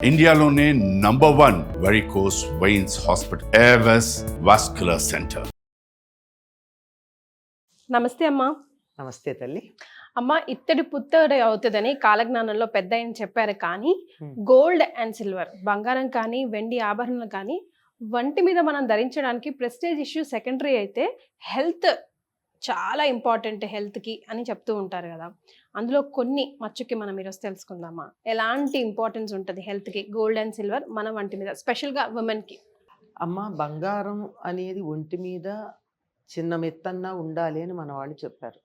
ఇండియాలోనే #1 varicose veins hospital Avis vascular centre. నమస్తే అమ్మా. నమస్తే తల్లి. అమ్మ, ఇత్తడి పుత్తడి అవుతుందని కాలజ్ఞానంలో పెద్ద ఆయన చెప్పారు. కానీ గోల్డ్ అండ్ సిల్వర్, బంగారం కానీ వెండి ఆభరణాలు కానీ వంటి మీద మనం ధరించడానికి ప్రెస్టేజ్ ఇష్యూ సెకండరీ అయితే హెల్త్ చాలా ఇంపార్టెంట్ హెల్త్కి అని చెప్తూ ఉంటారు కదా. అందులో కొన్ని మచ్చుకి మనం ఈరోజు తెలుసుకుందామా, ఎలాంటి ఇంపార్టెన్స్ ఉంటుంది హెల్త్కి గోల్డ్ అండ్ సిల్వర్ మన వంటి మీద, స్పెషల్గా ఉమెన్కి? అమ్మ, బంగారం అనేది ఒంటి మీద చిన్న మెత్తన్నా ఉండాలి అని మన వాళ్ళు చెప్పారు.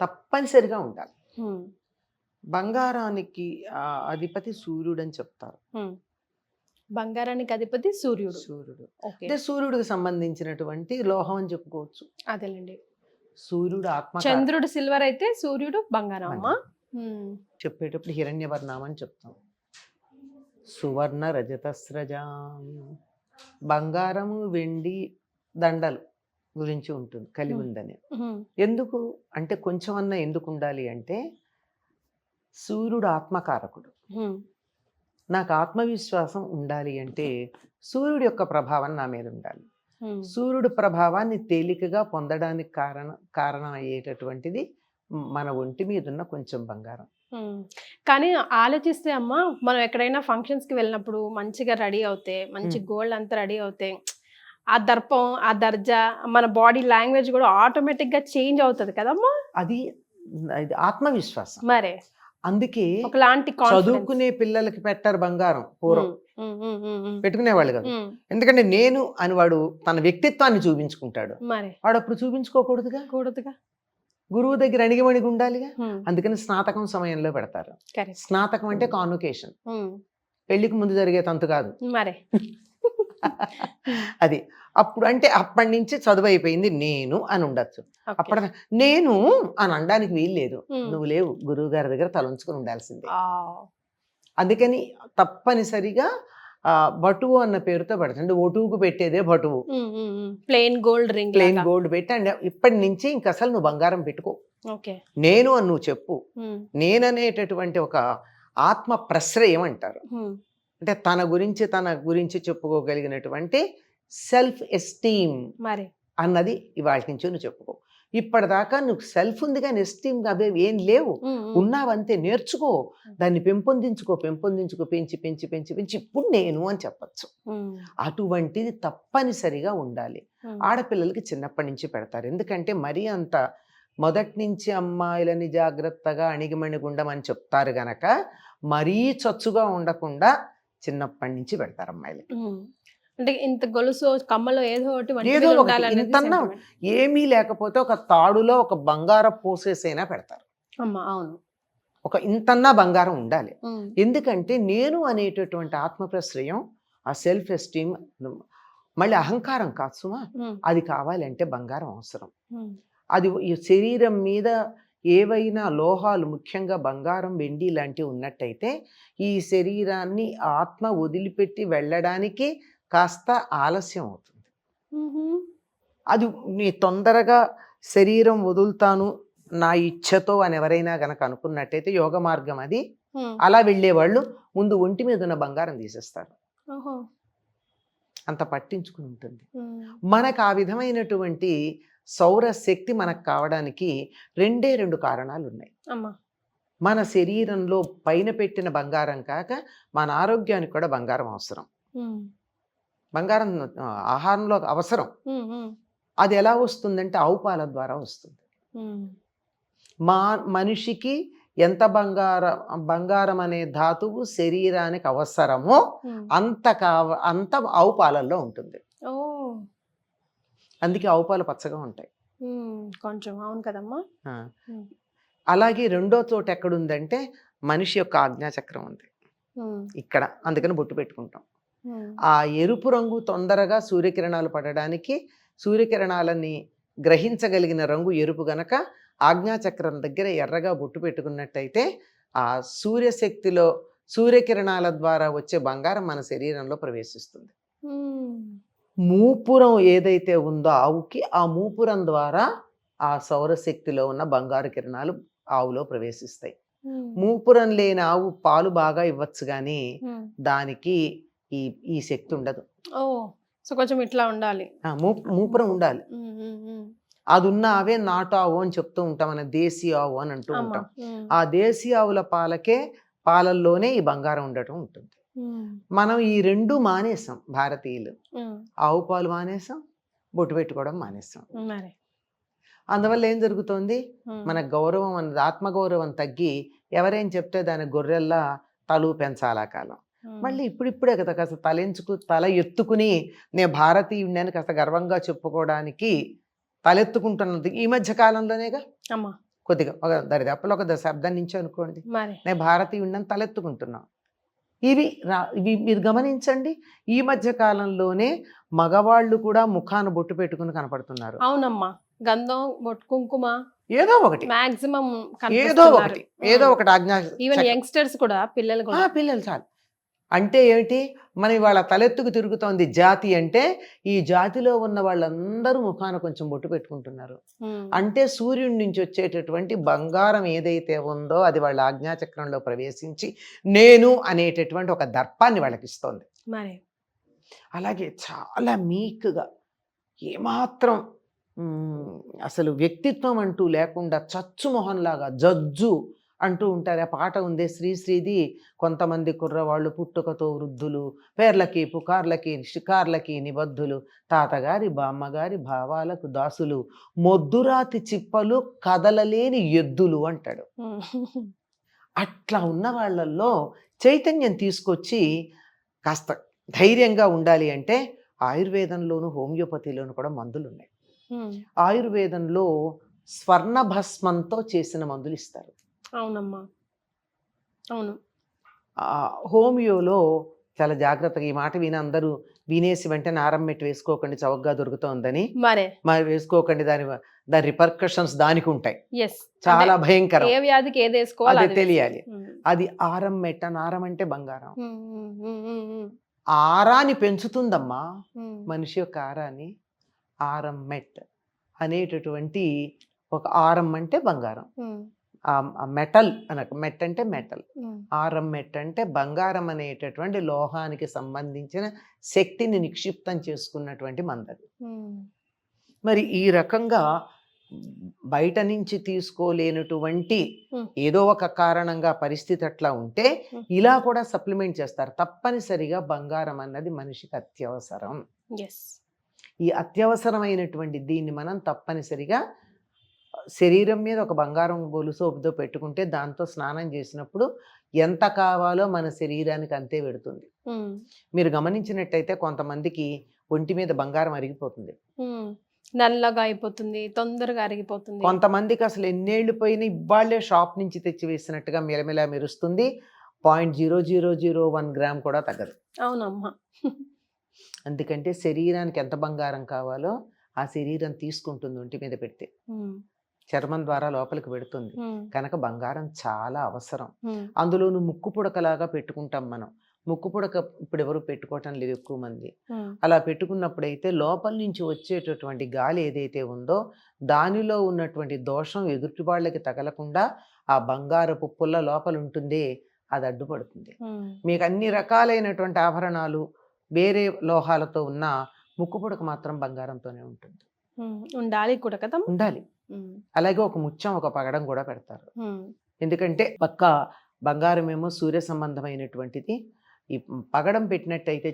తప్పనిసరిగా ఉండాలి. బంగారానికి అధిపతి సూర్యుడు అని చెప్తారు. బంగారానికి అధిపతి సూర్యుడు. అంటే సూర్యుడికి సంబంధించినటువంటి లోహం అని చెప్పుకోవచ్చు. అదేలేండి. సూర్యుడు ఆత్మ. చంద్రుడు సిల్వర్ అయితే సూర్యుడు బంగారం. అమ్మా చెప్పేటప్పుడు హిరణ్యవర్ణం అని చెప్తాం. సువర్ణ రజతస్రజాం, బంగారము వెండి దండలు గురించి ఉంటుంది, కలిగి ఉందని. ఎందుకు అంటే కొంచెం అన్నా ఎందుకు ఉండాలి అంటే సూర్యుడు ఆత్మకారకుడు. నాకు ఆత్మవిశ్వాసం ఉండాలి అంటే సూర్యుడి యొక్క ప్రభావం నా మీద ఉండాలి. సూర్యుడు ప్రభావాన్ని తేలికగా పొందడానికి కారణం అయ్యేటటువంటిది మన ఒంటి మీద ఉన్న కొంచెం బంగారం. కానీ ఆలోచిస్తే అమ్మా, మనం ఎక్కడైనా ఫంక్షన్స్కి వెళ్ళినప్పుడు మంచిగా రెడీ అవుతే, మంచి గోల్డ్ అంతా రెడీ అవుతే, ఆ దర్పం, ఆ దర్జా, మన బాడీ లాంగ్వేజ్ కూడా ఆటోమేటిక్గా చేంజ్ అవుతుంది కదమ్మా. అది ఆత్మవిశ్వాసం. మరే అందుకే ఒకలాంటి చదువుకునే పిల్లలకి పెట్టారు బంగారం. పూర్వం పెట్టుకునేవాళ్ళు కదా. ఎందుకంటే నేను అని వాడు తన వ్యక్తిత్వాన్ని చూపించుకుంటాడు. వాడు అప్పుడు చూపించుకోకూడదుగా. గురువు దగ్గర అణిగిమణిగి ఉండాలిగా. అందుకని స్నాతకం సమయంలో పెడతారు. స్నాతకం అంటే కాన్వకేషన్, పెళ్లికి ముందు జరిగే తంతు కాదు. అది అప్పుడు అంటే అప్పటి నుంచి చదువు అయిపోయింది నేను అని ఉండొచ్చు. అప్పటి నేను అని అనడానికి వీల్లేదు. నువ్వు లేవు, గురువు గారి దగ్గర తలంచుకుని ఉండాల్సిందే. అందుకని తప్పనిసరిగా బటువు అన్న పేరుతో పెడతాండి. ఒటువుకు పెట్టేదే బటువు. Plain gold ring, plain gold పెట్టి అండ్ ఇప్పటి నుంచి ఇంక అసలు నువ్వు బంగారం పెట్టుకో, నేను అని నువ్వు చెప్పు. నేననేటటువంటి ఒక ఆత్మ ప్రశ్రయం అంటారు. అంటే తన గురించి చెప్పుకోగలిగినటువంటి సెల్ఫ్ ఎస్టీమ్ అన్నది ఇవాళ నుంచి నువ్వు చెప్పుకో. ఇప్పటిదాకా నువ్వు సెల్ఫ్ ఉంది కానీ ఎస్టీమ్ అవే ఏం లేవు. ఉన్నావంతే, నేర్చుకో, దాన్ని పెంచి ఇప్పుడు నేను అని చెప్పచ్చు. అటువంటిది తప్పనిసరిగా ఉండాలి. ఆడపిల్లలకి చిన్నప్పటి నుంచి పెడతారు. ఎందుకంటే మరీ అంత మొదటి నుంచి అమ్మాయిలని జాగ్రత్తగా అణిగిమణిగుండమని చెప్తారు గనక మరీ చచ్చుగా ఉండకుండా చిన్నప్పటి నుంచి పెడతారు అమ్మాయిలకి. అంటే ఇంత గొలుసు కమ్మలో ఏదో ఇంతన్నా ఏమీ లేకపోతే ఒక తాడులో ఒక బంగారం పోసేసైనా పెడతారు. అవును, ఒక ఇంతన్నా బంగారం ఉండాలి. ఎందుకంటే నేను అనేటటువంటి ఆత్మప్రశ్రయం, ఆ సెల్ఫ్ ఎస్టీమ్, మళ్ళీ అహంకారం కాదు సుమా, అది కావాలంటే బంగారం అవసరం. అది ఈ శరీరం మీద ఏవైనా లోహాలు, ముఖ్యంగా బంగారం వెండి లాంటివి ఉన్నట్టయితే ఈ శరీరాన్ని ఆత్మ వదిలిపెట్టి వెళ్ళడానికి కాస్త ఆలస్యం అవుతుంది. అది నీ తొందరగా శరీరం వదులుతాను నా ఇచ్ఛతో అని ఎవరైనా గనక అనుకున్నట్టయితే యోగ మార్గం అది. అలా వెళ్ళేవాళ్ళు ముందు ఒంటి మీద ఉన్న బంగారం తీసేస్తారు. అంత పట్టించుకుని ఉంటుంది. మనకు ఆ విధమైనటువంటి సౌరశక్తి మనకు కావడానికి రెండు కారణాలు ఉన్నాయి. మన శరీరంలో పైన పెట్టిన బంగారం కాక మన ఆరోగ్యానికి కూడా బంగారం అవసరం. బంగారం ఆహారంలో అవసరం. అది ఎలా వస్తుందంటే ఆవు పాల ద్వారా వస్తుంది. మనిషికి ఎంత బంగారం అనే ధాతువు శరీరానికి అవసరమో అంత ఆవు పాలల్లో ఉంటుంది. అందుకే ఆవు పాలు పచ్చగా ఉంటాయి కొంచెం. అవును కదమ్మా. అలాగే రెండో చోట ఎక్కడుందంటే మనిషి యొక్క ఆజ్ఞాచక్రం ఉంది ఇక్కడ. అందుకని బొట్టు పెట్టుకుంటాం. ఆ ఎరుపు రంగు తొందరగా సూర్యకిరణాలు పడడానికి, సూర్యకిరణాలని గ్రహించగలిగిన రంగు ఎరుపు గనక ఆజ్ఞాచక్రం దగ్గర ఎర్రగా బొట్టు పెట్టుకున్నట్టయితే ఆ సూర్యశక్తిలో సూర్యకిరణాల ద్వారా వచ్చే బంగారం మన శరీరంలో ప్రవేశిస్తుంది. మూపురం ఏదైతే ఉందో ఆవుకి, ఆ మూపురం ద్వారా ఆ సౌరశక్తిలో ఉన్న బంగారు కిరణాలు ఆవులో ప్రవేశిస్తాయి. మూపురం లేని ఆవు పాలు బాగా ఇవ్వచ్చు కానీ దానికి ఈ ఈ శక్తి ఉండదు. ఓ సో కొంచెం ఇట్లా ఉండాలి. మూపురం ఉండాలి. అది ఉన్న ఆవే నాటు ఆవు అని చెప్తూ ఉంటాం, మన దేశీ ఆవు అని అంటూ ఉంటాం. ఆ దేశీ ఆవుల పాలల్లోనే ఈ బంగారం ఉండటం ఉంటుంది. మనం ఈ రెండు మానేసాం భారతీయులు. ఆవు పాలు మానేసాం, బొట్టు పెట్టుకోవడం మానేసాం. అందువల్ల ఏం జరుగుతోంది, మన గౌరవం అన్నది, ఆత్మగౌరవం తగ్గి ఎవరేం చెప్తే దాని గొర్రెల్లా తలు పెంచాలా కాలం. మళ్ళీ ఇప్పుడిప్పుడే కదా కాస్త తల ఎత్తుకుని నేను భారతీయుడిని అని కాస్త గర్వంగా చెప్పుకోవడానికి తలెత్తుకుంటున్నది ఈ మధ్య కాలంలోనేగా. కొద్దిగా ఒక దరిదాపులో ఒక దశాబ్దం నుంచి అనుకోండి నేను భారతీయుడిని అని తలెత్తుకుంటున్నా. ఇవి మీరు గమనించండి, ఈ మధ్య కాలంలోనే మగవాళ్ళు కూడా ముఖాన బొట్టు పెట్టుకుని కనపడుతున్నారు. అవునమ్మా, గంధం, కుంకుమ, ఏదో ఒకటి మాక్సిమం ఏదో ఒకటి ఆజ్ఞా. ఈవెన్ యంగ్స్టర్స్ కూడా, పిల్లలు చాలు. అంటే ఏమిటి, మన ఇవాళ తలెత్తుకు తిరుగుతోంది జాతి అంటే ఈ జాతిలో ఉన్న వాళ్ళందరూ ముఖాన కొంచెం బొట్టు పెట్టుకుంటున్నారు. అంటే సూర్యుడి నుంచి వచ్చేటటువంటి బంగారం ఏదైతే ఉందో అది వాళ్ళ ఆజ్ఞాచక్రంలో ప్రవేశించి నేను అనేటటువంటి ఒక దర్పాన్ని వాళ్ళకి ఇస్తోంది. అలాగే చాలా మీక్గా, ఏమాత్రం అసలు వ్యక్తిత్వం అంటూ లేకుండా చచ్చు మొహంలాగా జజ్జు అంటూ ఉంటారు. ఆ పాట ఉంది శ్రీశ్రీది, కొంతమంది కుర్రవాళ్ళు పుట్టుకతో వృద్ధులు, పేర్లకి పుకార్లకి షికార్లకి నిబద్ధులు, తాతగారి బామ్మగారి భావాలకు దాసులు, మొద్దురాతి చిప్పలు కదలలేని ఎద్దులు అంటాడు. అట్లా ఉన్న వాళ్ళల్లో చైతన్యం తీసుకొచ్చి కాస్త ధైర్యంగా ఉండాలి అంటే ఆయుర్వేదంలోను హోమియోపతిలోను కూడా మందులు ఉన్నాయి. ఆయుర్వేదంలో స్వర్ణ భస్మంతో చేసిన మందులు ఇస్తారు. అవునమ్మా, అవును. హోమియోలో చాలా జాగ్రత్తగా, ఈ మాట విని అందరూ వినేసి వెంటనే ఆరంమెట్టు వేసుకోకండి చౌకగా దొరుకుతోందని, మరి వేసుకోకండి, దాని రిపర్కషన్స్ దానికి ఉంటాయి, చాలా భయంకరం. ఏ వ్యాధికి ఏది వేసుకోవాలి అది తెలియాలి. అది ఆరంమెట్ అని, ఆరం అంటే బంగారం, ఆరాన్ని పెంచుతుందమ్మా మనిషి యొక్క ఆరాన్ని. ఆరంమెట్ అనేటటువంటి ఒక, ఆరం అంటే బంగారం, మెటల్ మెట్ అంటే మెటల్, ఆరం మెట్ అంటే బంగారం అనేటటువంటి లోహానికి సంబంధించిన శక్తిని నిక్షిప్తం చేసుకున్నటువంటి మందది. మరి ఈ రకంగా బయట నుంచి తీసుకోలేనటువంటి ఏదో ఒక కారణంగా పరిస్థితి అట్లా ఉంటే ఇలా కూడా సప్లిమెంట్ చేస్తారు. తప్పనిసరిగా బంగారం అన్నది మనిషికి అత్యవసరం. ఈ అత్యవసరమైనటువంటి దీన్ని మనం తప్పనిసరిగా శరీరం మీద ఒక బంగారం గొలుసు ఒకదో పెట్టుకుంటే దాంతో స్నానం చేసినప్పుడు ఎంత కావాలో మన శరీరానికి అంతే పెడుతుంది. మీరు గమనించినట్టయితే కొంతమందికి ఒంటి మీద బంగారం అరిగిపోతుంది, నల్లగా అయిపోతుంది, తొందరగా అరిగిపోతుంది. కొంతమందికి అసలు ఎన్నేళ్లు పోయినా ఇవాళ్లే షాప్ నుంచి తెచ్చి వేసినట్టుగా మెలమెలా మెరుస్తుంది, 0.0001 గ్రామ్ కూడా తగ్గదు. అవునమ్మా. ఎందుకంటే శరీరానికి ఎంత బంగారం కావాలో ఆ శరీరం తీసుకుంటుంది ఒంటి మీద పెడితే, చర్మం ద్వారా లోపలికి పెడుతుంది. కనుక బంగారం చాలా అవసరం. అందులోనూ ముక్కు పుడకలాగా పెట్టుకుంటాం మనం. ముక్కు పుడక ఇప్పుడు ఎవరు పెట్టుకోవటం లేదు ఎక్కువ మంది. అలా పెట్టుకున్నప్పుడైతే లోపల నుంచి వచ్చేటటువంటి గాలి ఏదైతే ఉందో దానిలో ఉన్నటువంటి దోషం ఎదుటి వాళ్ళకి తగలకుండా ఆ బంగారపు పుల్ల లోపల ఉంటుంది, అది అడ్డుపడుతుంది. మీకు అన్ని రకాలైనటువంటి ఆభరణాలు వేరే లోహాలతో ఉన్న ముక్కు పుడక మాత్రం బంగారంతోనే ఉంటుంది. ఉండాలి కూడా కదా, ఉండాలి. అలాగే ఒక ముత్యం, ఒక పగడం కూడా పెడతారు. ఎందుకంటే పక్క బంగారం ఏమో సూర్య సంబంధమైనటువంటిది, ఈ పగడం పెట్టినట్టయితే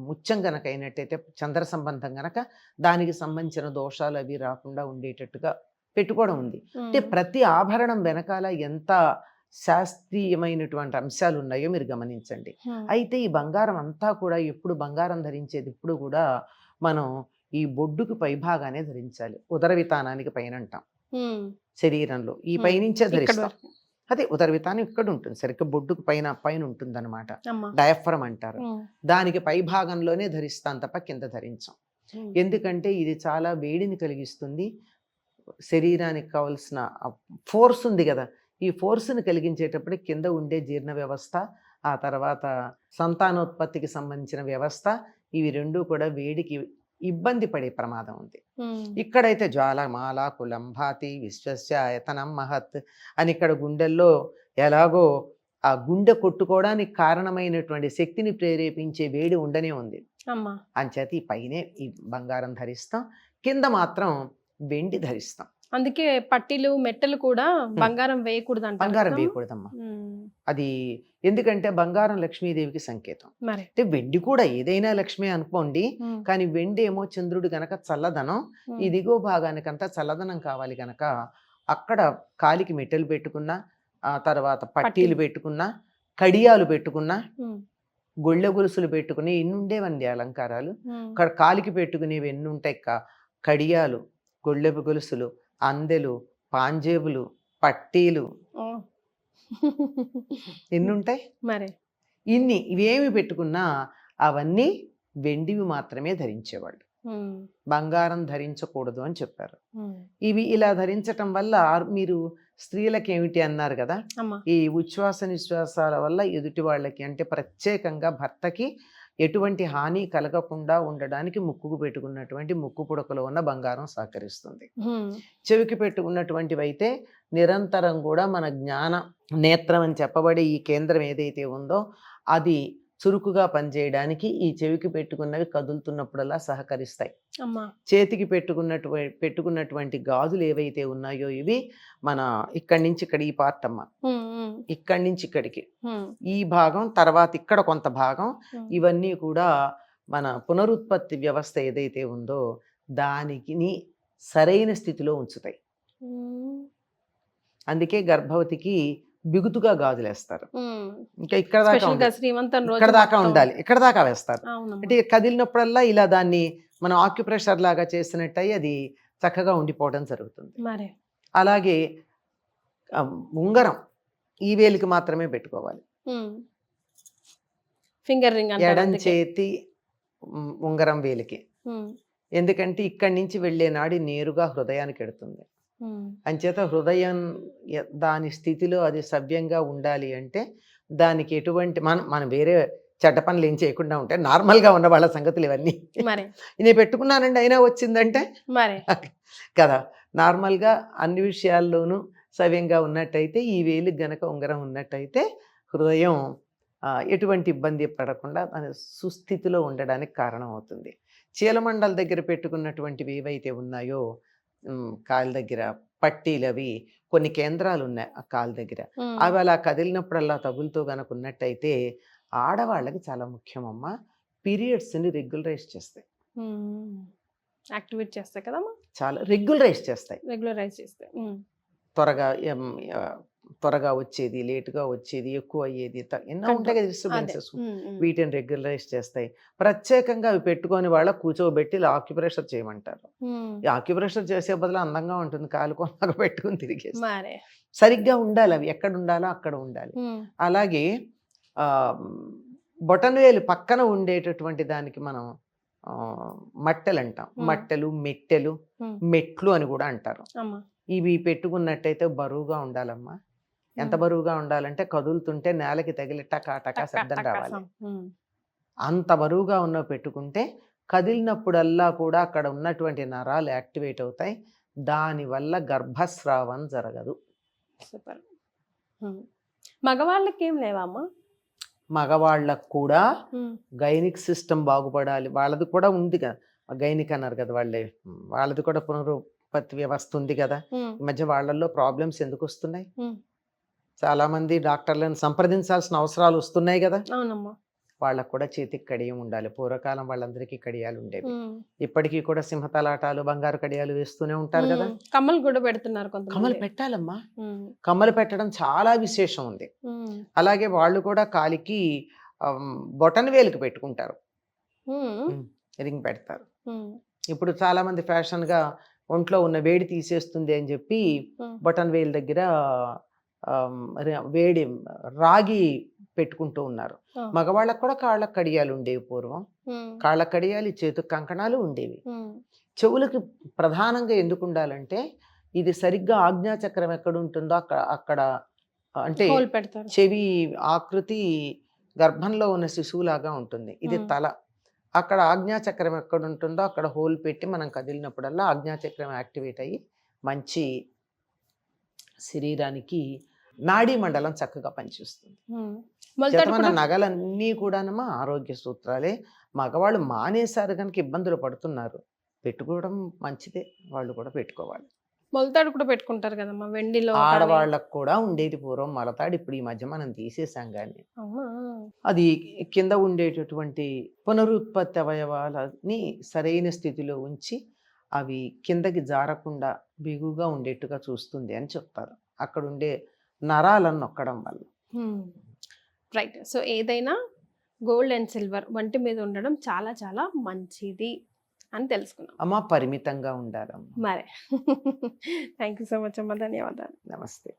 ముత్యం గనక అయినట్టయితే చంద్ర సంబంధం గనక దానికి సంబంధించిన దోషాలు అవి రాకుండా ఉండేటట్టుగా పెట్టుకోవడం ఉంది. అంటే ప్రతి ఆభరణం వెనకాల ఎంత శాస్త్రీయమైనటువంటి అంశాలు ఉన్నాయో మీరు గమనించండి. అయితే ఈ బంగారం అంతా కూడా ఎప్పుడు బంగారం ధరించేది ఎప్పుడు కూడా మనం ఈ బొడ్డుకు పైభాగానే ధరించాలి, ఉదర వితానానికి పైన అంటాం శరీరంలో, ఈ పైనుంచే ధరిస్తాం. అదే ఉదర వితానం ఇక్కడ ఉంటుంది, సరిగ్గా బొడ్డుకు పైన ఉంటుంది అనమాట, డయాఫ్రమ్ అంటారు. దానికి పై భాగంలోనే ధరిస్తాం తప్ప కింద ధరించాం. ఎందుకంటే ఇది చాలా వేడిని కలిగిస్తుంది, శరీరానికి కావలసిన ఫోర్స్ ఉంది కదా, ఈ ఫోర్స్ని కలిగించేటప్పుడు కింద ఉండే జీర్ణ వ్యవస్థ, ఆ తర్వాత సంతానోత్పత్తికి సంబంధించిన వ్యవస్థ, ఇవి రెండూ కూడా వేడికి ఇబ్బంది పడే ప్రమాదం ఉంది. ఇక్కడైతే జ్వాలమాల కులంభాతి విశ్వస్య ఆయతనం మహత్ అని ఇక్కడ గుండెల్లో ఎలాగో ఆ గుండె కొట్టుకోవడానికి కారణమైనటువంటి శక్తిని ప్రేరేపించే వేడి ఉండనే ఉంది. అమ్మా. అంచేత ఈ పైనే ఈ బంగారం ధరిస్తాం, కింద మాత్రం వెండి ధరిస్తాం. అందుకే పట్టీలు మెట్టలు కూడా బంగారం వేయకూడదు అంటారు బంగారం కదా? వేయకూడదమ్మా. ఉమ్. అది ఎందుకంటే బంగారం లక్ష్మీదేవికి సంకేతం. మరి అంటే వెండి కూడా ఏదైనా లక్ష్మి అనుకోండి, ఉమ్. కానీ వెండి ఏమో చంద్రుడు గనక చల్లదనం, ఉమ్. ఈ దిగువ భాగానికంతా చల్లదనం కావాలి గనక అక్కడ కాలికి మెట్టెలు పెట్టుకున్నా, ఆ తర్వాత పట్టీలు పట్టీలు. పెట్టుకున్నా, కడియాలు పెట్టుకున్నా, ఉమ్. గొళ్ళె గొలుసులు పెట్టుకుని ఎన్ని ఉండేవండి అలంకారాలు. ఉమ్. అక్కడ కాలికి పెట్టుకునేవి ఎన్ని ఉంటాయి, కడియాలు, గొళ్ళెపు గొలుసులు, అందెలు, పాంజేబులు, పట్టీలు ఓ. ఎన్ని ఉంటాయి. మరి ఇవేమి పెట్టుకున్నా అవన్నీ వెండివి మాత్రమే ధరించేవాళ్ళు, ఉమ్. బంగారం ధరించకూడదు అని చెప్పారు. ఉమ్. ఇవి ఇలా ధరించటం వల్ల మీరు స్త్రీలకి ఏమిటి అన్నారు కదా, అమ్మా. ఈ ఉచ్ఛ్వాస నిశ్వాసాల వల్ల ఎదుటి వాళ్ళకి అంటే ప్రత్యేకంగా భర్తకి ఎటువంటి హాని కలగకుండా ఉండడానికి ముక్కుకు పెట్టుకున్నటువంటి ముక్కు పుడకలో ఉన్న బంగారం సహకరిస్తుంది. ఉమ్. చెవికి పెట్టుకున్నటువంటివి అయితే నిరంతరం కూడా మన జ్ఞాన నేత్రం అని చెప్పబడే ఈ కేంద్రం ఏదైతే ఉందో అది చురుకుగా పనిచేయడానికి ఈ చెవికి పెట్టుకున్నవి కదులుతున్నప్పుడల్లా సహకరిస్తాయి. అమ్మా. చేతికి పెట్టుకున్నటువంటి గాజులు ఏవైతే ఉన్నాయో ఇవి మన ఇక్కడి నుంచి ఇక్కడ ఈ పార్ట్ అమ్మ, ఉమ్. ఉమ్. ఇక్కడి నుంచి ఇక్కడికి ఉమ్. ఈ భాగం, తర్వాత ఇక్కడ కొంత భాగం, ఉమ్. ఇవన్నీ కూడా మన పునరుత్పత్తి వ్యవస్థ ఏదైతే ఉందో దానికి సరైన స్థితిలో ఉంచుతాయి. ఉమ్. అందుకే గర్భవతికి బిగుతుగా గాజులేస్తారు. ఉమ్. ఇంకా ఇక్కడ దాకా స్పెషల్ గా ఉండాలి, శ్రీమంతం రోజు ఇక్కడ దాకా మొత్తం. ఉండాలి, ఇక్కడ దాకా వేస్తారు. అవునమ్మా. అంటే కదిలినప్పుడల్లా ఇలా దాన్ని మనం ఆక్యుప్రెషర్ లాగా చేసినట్టయి అది చక్కగా ఉండిపోవడం జరుగుతుంది. మరి అలాగే ఉంగరం ఈ వేలికి మాత్రమే పెట్టుకోవాలి. ఫింగర్ రింగ్ అంటారు ఎడం అందుకే. చేతి ఉంగరం వేలికి, ఉమ్. ఎందుకంటే ఇక్కడి నుంచి వెళ్ళే నాడి నేరుగా హృదయానికి ఎడుతుంది. ఉమ్. అంచేత హృదయం దాని స్థితిలో అది సవ్యంగా ఉండాలి అంటే దానికి ఎటువంటి మనం వేరే చెడ్డ పనులు ఏం చేయకుండా ఉంటే నార్మల్గా ఉన్న వాళ్ళ సంగతులు ఇవన్నీ. మరి నేను పెట్టుకున్నానండి అయినా వచ్చిందంటే మరి కదా, నార్మల్గా అన్ని విషయాల్లోనూ సవ్యంగా ఉన్నట్టయితే ఈ వేలికి గనక ఉంగరం ఉన్నట్టయితే హృదయం ఎటువంటి ఇబ్బంది పడకుండా దాని సుస్థితిలో ఉండడానికి కారణం అవుతుంది. చీలమండల దగ్గర పెట్టుకున్నటువంటివి ఏవైతే ఉన్నాయో కాలు దగ్గర పట్టీలు, అవి కొన్ని కేంద్రాలు ఉన్నాయి ఆ కాలు దగ్గర, ఉమ్. అవి అలా కదిలినప్పుడల్లా తగులుతూ గనక ఉన్నట్టయితే ఆడవాళ్ళకి చాలా ముఖ్యమమ్మా, పీరియడ్స్ని రెగ్యులరైజ్ చేస్తాయి. ఉమ్. యాక్టివేట్ చేస్తాయి కదమ్మా, చాలా రెగ్యులరైజ్ చేస్తాయి. రెగ్యులరైజ్ చేస్తాయి. ఉమ్. త్వరగా వచ్చేది, లేటుగా వచ్చేది, ఎక్కువ అయ్యేది, ఎన్నో Control. ఉంటాయి కదా అదే. డిస్టర్బెన్సెస్, ఉమ్. ఉమ్. వీటిని రెగ్యులరైజ్ చేస్తాయి. ప్రత్యేకంగా అవి పెట్టుకొని వాళ్ళ కూర్చోబెట్టి ఇలా ఆక్యుప్రెషర్ చేయమంటారు. ఉమ్. ఈ ఆక్యుప్రెషర్ చేసే బదులు అందంగా ఉంటుంది, కాలు కొనగా పెట్టుకుని తిరిగేసి. మరి సరిగ్గా ఉండాలి, అవి ఎక్కడ ఉండాలో అక్కడ ఉండాలి. ఉమ్. అలాగే బొటనవేలు పక్కన ఉండేటటువంటి దానికి మనం మట్టెలు అంటాం, మట్టెలు, మెట్టెలు, ఉమ్. మెట్లు అని కూడా అంటారు. అమ్మా. ఇవి పెట్టుకున్నట్టయితే బరువుగా ఉండాలమ్మా. ఎంత బరువుగా ఉండాలంటే కదులుతుంటే నేలకి తగిలి టకా టకా శబ్దం రావాలి. ఉమ్. అంత బరువుగా ఉన్నవి పెట్టుకుంటే కదిలినప్పుడల్లా కూడా అక్కడ ఉన్నటువంటి నరాలు యాక్టివేట్ అవుతాయి, దానివల్ల గర్భస్రావం జరగదు. సూపర్. మగవాళ్ళకి ఏం లేవమ్మా? మగవాళ్ళకు కూడా ఉమ్. గైనిక్ సిస్టమ్ బాగుపడాలి, వాళ్ళది కూడా ఉంది కదా, గైనిక్ అన్నారు కదా, వాళ్ళది కూడా పునరుత్పత్తి వ్యవస్థ ఉంది కదా. ఉమ్. ఈ మధ్య వాళ్ళల్లో ప్రాబ్లమ్స్ ఎందుకు వస్తున్నాయి, ఉమ్. చాలా మంది డాక్టర్లను సంప్రదించాల్సిన అవసరాలు వస్తున్నాయి కదా. అవునమ్మా. వాళ్ళకు కూడా చేతికి కడియం ఉండాలి. పూర్వకాలం వాళ్ళందరికీ కడియాలు ఉండేవి, ఉమ్. ఇప్పటికీ కూడా సింహతలాటాలు, బంగారు కడియాలు వేస్తూనే ఉంటారు కదా. ఉమ్. కమ్మలు కూడా పెడుతున్నారు కమ్మలు కొంతమంది. పెట్టాలమ్మా, ఉమ్. కమ్మలు పెట్టడం చాలా విశేషం ఉంది. ఉమ్. అలాగే వాళ్ళు కూడా కాలికి బొటన్ వేలుకి పెట్టుకుంటారు, ఉమ్. రింగ్ పెడతారు. ఉమ్. ఇప్పుడు చాలా మంది ఫ్యాషన్గా ఒంట్లో ఉన్న వేడి తీసేస్తుంది అని చెప్పి ఉమ్. బటన్ వేలు దగ్గర వేడి రాగి పెట్టుకుంటూ ఉన్నారు. ఆ. మగవాళ్ళకు కూడా కాళ్ళకు కడియాలు ఉండేవి పూర్వం, ఉమ్. కాళ్ళ కడియాలు, చేతుకు కంకణాలు ఉండేవి. ఉమ్. చెవులకి ప్రధానంగా ఎందుకు ఉండాలంటే ఇది సరిగ్గా ఆజ్ఞాచక్రం ఎక్కడ ఉంటుందో అక్కడ అంటే హోల్ పెడతారు. చెవి ఆకృతి గర్భంలో ఉన్న శిశువులాగా ఉంటుంది, ఇది తల. అక్కడ ఆజ్ఞాచక్రం ఎక్కడ ఉంటుందో అక్కడ హోల్ పెట్టి మనం కదిలినప్పుడల్లా ఆజ్ఞాచక్రం యాక్టివేట్ అయ్యి మంచి శరీరానికి నాడీ మండలం చక్కగా పనిచేస్తుంది. మొలతాడు చేతమన్న కూడా నగలన్నీ కూడానమ్మా ఆరోగ్య సూత్రాలే. మగవాళ్ళు మానేశారు కనుక ఇబ్బందులు పడుతున్నారు. పెట్టుకోవడం మంచిదే, వాళ్ళు కూడా పెట్టుకోవాలి. మొలతాడు కూడా పెట్టుకుంటారు కదమ్మా వెండిలో కానీ. ఆడవాళ్ళకు కూడా ఉండేది పూర్వం మొలతాడు, ఇప్పుడు ఈ మధ్య మనం తీసేసాం కానీ అవునా? అది కింద ఉండేటటువంటి పునరుత్పత్తి అవయవాలని సరైన స్థితిలో ఉంచి అవి కిందకి జారకుండా బిగుగా ఉండేట్టుగా చూస్తుంది అని చెప్తారు. అక్కడ ఉండే నరాలను నొక్కడం వల్ల. రైట్. సో ఏదైనా గోల్డ్ అండ్ సిల్వర్ వంటి మీద ఉండడం చాలా చాలా మంచిది అని తెలుసుకున్నాం. అమ్మ పరిమితంగా ఉండాలమ్మ. మరే థ్యాంక్ యూ సో మచ్ అమ్మా, ధన్యవాదాలు. నమస్తే.